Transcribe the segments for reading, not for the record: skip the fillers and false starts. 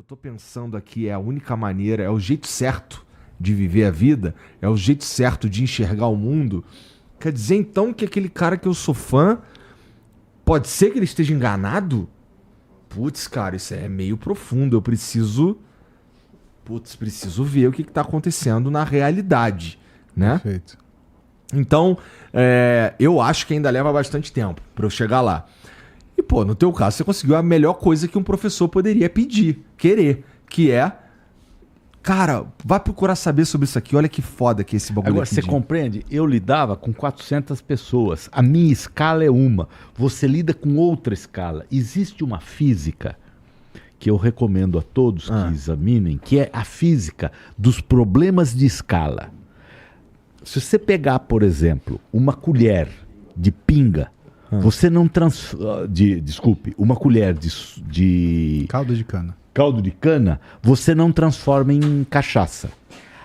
eu tô pensando aqui é a única maneira, é o jeito certo de viver a vida, é o jeito certo de enxergar o mundo, quer dizer então que aquele cara que eu sou fã, pode ser que ele esteja enganado? Putz, cara, isso é meio profundo, eu preciso ver o que tá acontecendo na realidade, né? Perfeito. Então, eu acho que ainda leva bastante tempo pra eu chegar lá. E, pô, no teu caso, você conseguiu a melhor coisa que um professor poderia pedir, querer, que é, cara, vai procurar saber sobre isso aqui, olha que foda que esse bagulho Agora, você compreende? Eu lidava com 400 pessoas. A minha escala é uma. Você lida com outra escala. Existe uma física que eu recomendo a todos que examinem, que é a física dos problemas de escala. Se você pegar, por exemplo, uma colher de pinga, você não uma colher de Caldo de cana. caldo de cana, você não transforma em cachaça.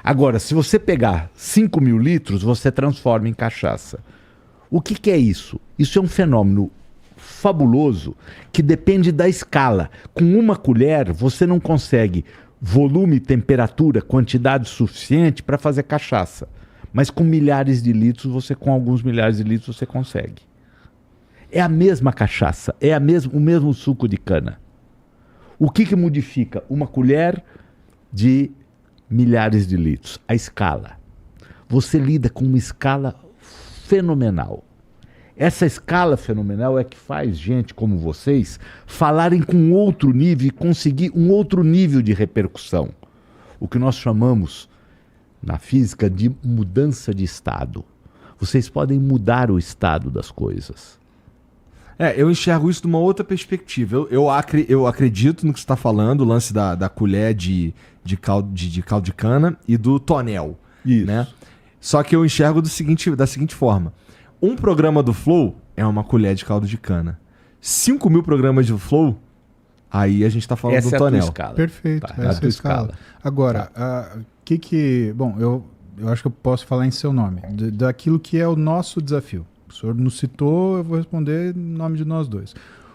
Agora, se você pegar 5.000 litros, você transforma em cachaça. O que é isso? Isso é um fenômeno fabuloso que depende da escala. Com uma colher, você não consegue volume, temperatura, quantidade suficiente para fazer cachaça. Mas com milhares de litros, com alguns milhares de litros, você consegue. É a mesma cachaça, o mesmo suco de cana. O que modifica uma colher de milhares de litros? A escala. Você lida com uma escala fenomenal. Essa escala fenomenal é que faz gente como vocês falarem com outro nível e conseguir um outro nível de repercussão. O que nós chamamos na física de mudança de estado. Vocês podem mudar o estado das coisas. Eu enxergo isso de uma outra perspectiva. Eu acredito no que você está falando, o lance da colher de caldo de cana e do tonel. Isso. Né? Só que eu enxergo da seguinte forma. Um programa do Flow é uma colher de caldo de cana. 5.000 programas do Flow, aí a gente está falando do tonel. É a tua escala. Perfeito, Tá, essa é a escala. Agora, bom, eu acho que eu posso falar em seu nome, daquilo que é o nosso desafio. O senhor nos citou, eu vou responder em nome de nós dois.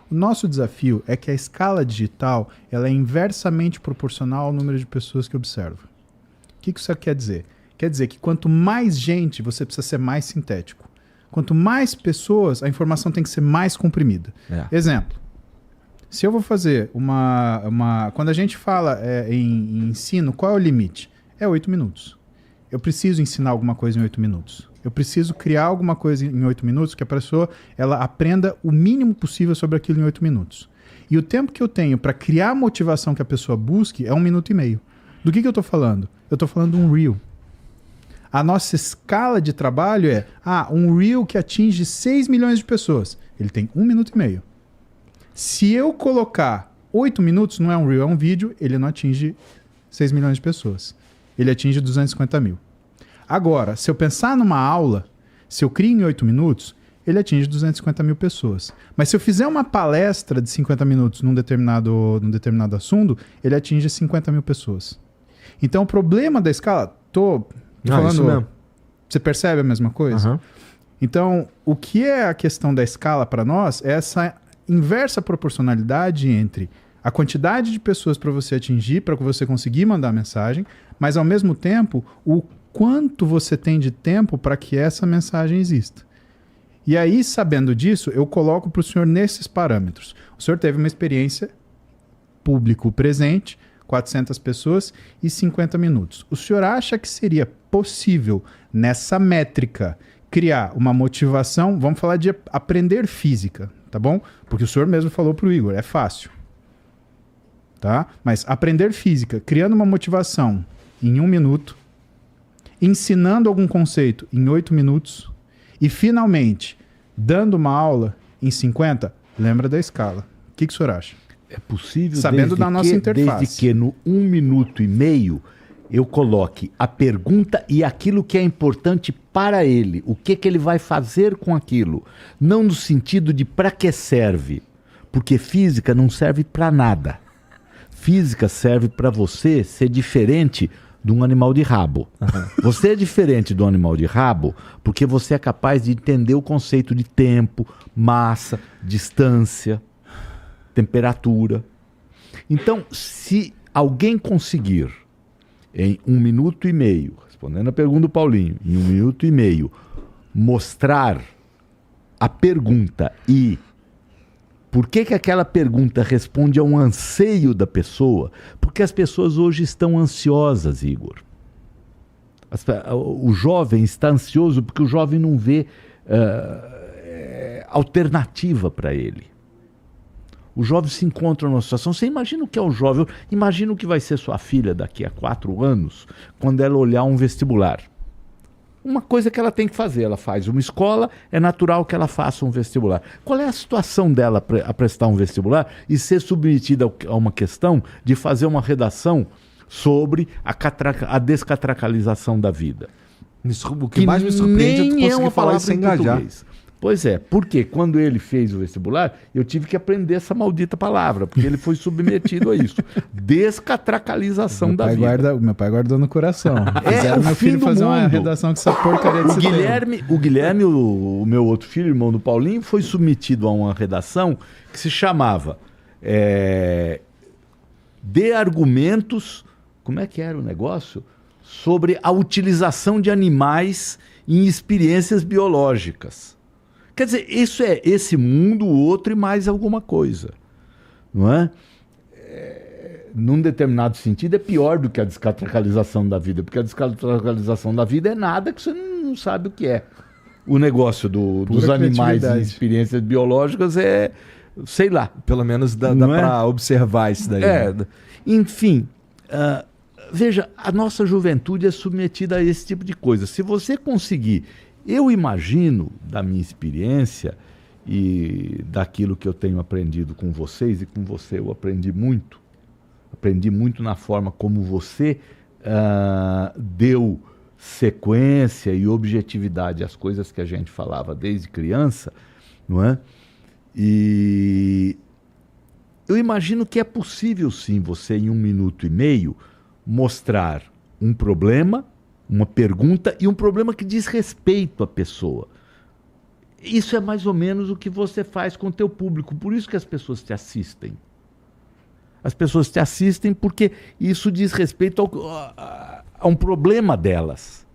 O nosso desafio é que a escala digital ela é inversamente proporcional ao número de pessoas que observa. O que isso quer dizer? Quer dizer que quanto mais gente, você precisa ser mais sintético. Quanto mais pessoas, a informação tem que ser mais comprimida. Exemplo, se eu vou fazer quando a gente fala em ensino, qual é o limite? É 8 minutos. Eu preciso ensinar alguma coisa em 8 minutos. Eu preciso criar alguma coisa em 8 minutos que a pessoa ela aprenda o mínimo possível sobre aquilo em 8 minutos. E o tempo que eu tenho para criar a motivação que a pessoa busque é 1 minuto e meio. Do que eu estou falando? Eu estou falando de um Reel. A nossa escala de trabalho é um Reel que atinge 6 milhões de pessoas. Ele tem 1 minuto e meio. Se eu colocar 8 minutos, não é um Reel, é um vídeo, ele não atinge 6 milhões de pessoas. Ele atinge 250 mil. Agora, se eu pensar numa aula, se eu crio em 8 minutos, ele atinge 250 mil pessoas. Mas se eu fizer uma palestra de 50 minutos num determinado assunto, ele atinge 50 mil pessoas. Então, o problema da escala... Tô falando... Isso mesmo. Você percebe a mesma coisa? Uhum. Então, o que é a questão da escala para nós é essa inversa proporcionalidade entre a quantidade de pessoas para você atingir, para você conseguir mandar a mensagem, mas, ao mesmo tempo, o quanto você tem de tempo para que essa mensagem exista. E aí, sabendo disso, eu coloco para o senhor nesses parâmetros. O senhor teve uma experiência público presente, 400 pessoas e 50 minutos. O senhor acha que seria possível, nessa métrica, criar uma motivação? Vamos falar de aprender física, tá bom? Porque o senhor mesmo falou para o Igor, é fácil. Tá? Mas aprender física, criando uma motivação em 1 minuto, ensinando algum conceito em 8 minutos e, finalmente, dando uma aula em 50, lembra da escala. O que o senhor acha? É possível, sabendo da nossa interface. Desde que no 1 minuto e meio eu coloque a pergunta e aquilo que é importante para ele. O que ele vai fazer com aquilo. Não no sentido de para que serve. Porque física não serve para nada. Física serve para você ser diferente de um animal de rabo. Você é diferente do animal de rabo porque você é capaz de entender o conceito de tempo, massa, distância, temperatura. Então, se alguém conseguir, em 1 minuto e meio, respondendo a pergunta do Paulinho, em 1 minuto e meio, mostrar a pergunta e por que aquela pergunta responde a um anseio da pessoa? Porque as pessoas hoje estão ansiosas, Igor. O jovem está ansioso porque o jovem não vê alternativa para ele. O jovem se encontra numa situação, você imagina o que é o jovem, imagina o que vai ser sua filha daqui a 4 anos, quando ela olhar um vestibular. Uma coisa que ela tem que fazer, ela faz uma escola, é natural que ela faça um vestibular. Qual é a situação dela a prestar um vestibular e ser submetida a uma questão de fazer uma redação sobre a descatracalização da vida? O que mais me surpreende é tu conseguir falar isso sem engajar. Pois é, porque quando ele fez o vestibular, eu tive que aprender essa maldita palavra, porque ele foi submetido a isso. Descatracalização da vida. Meu pai guardou no coração. Fizeram meu filho fazer uma redação com essa porcaria desse O Guilherme, o meu outro filho, irmão do Paulinho, foi submetido a uma redação que se chamava Dê argumentos, como é que era o negócio? Sobre a utilização de animais em experiências biológicas. Quer dizer, isso é esse mundo, o outro e mais alguma coisa, não é? Num determinado sentido, é pior do que a descatracalização da vida, porque a descatracalização da vida é nada que você não sabe o que é. O negócio dos animais em experiências biológicas é, sei lá. Pelo menos dá para observar isso daí. Enfim, veja, a nossa juventude é submetida a esse tipo de coisa. Se você conseguir... Eu imagino, da minha experiência e daquilo que eu tenho aprendido com vocês, e com você eu aprendi muito na forma como você deu sequência e objetividade às coisas que a gente falava desde criança, não é? E eu imagino que é possível sim você, em 1 minuto e meio, mostrar um problema, uma pergunta e um problema que diz respeito à pessoa. Isso é mais ou menos o que você faz com o teu público. Por isso que as pessoas te assistem. As pessoas te assistem porque isso diz respeito a um problema delas.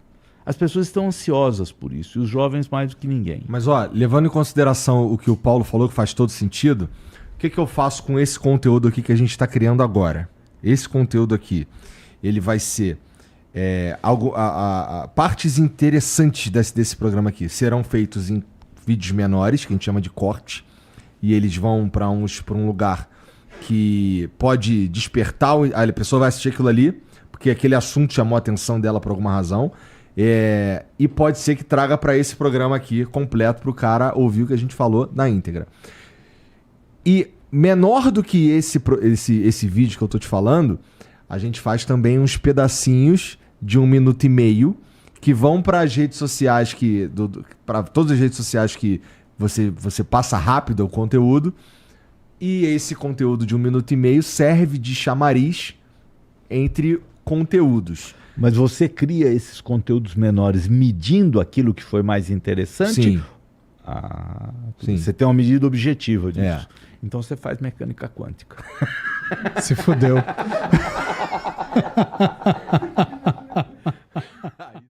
As pessoas estão ansiosas por isso, e os jovens mais do que ninguém. Mas, levando em consideração o que o Paulo falou, que faz todo sentido, o que eu faço com esse conteúdo aqui que a gente está criando agora? Esse conteúdo aqui, ele vai ser... partes interessantes desse programa aqui serão feitos em vídeos menores, que a gente chama de corte, e eles vão para um lugar que pode despertar, a pessoa vai assistir aquilo ali, porque aquele assunto chamou a atenção dela por alguma razão, e pode ser que traga para esse programa aqui completo para o cara ouvir o que a gente falou na íntegra. E menor do que esse vídeo que eu tô te falando, a gente faz também uns pedacinhos de 1 minuto e meio que vão para as redes sociais, para todas as redes sociais que você passa rápido o conteúdo, e esse conteúdo de 1 minuto e meio serve de chamariz entre conteúdos. Mas você cria esses conteúdos menores medindo aquilo que foi mais interessante? Sim. Sim. Você tem uma medida objetiva disso. Então você faz mecânica quântica. Se fudeu.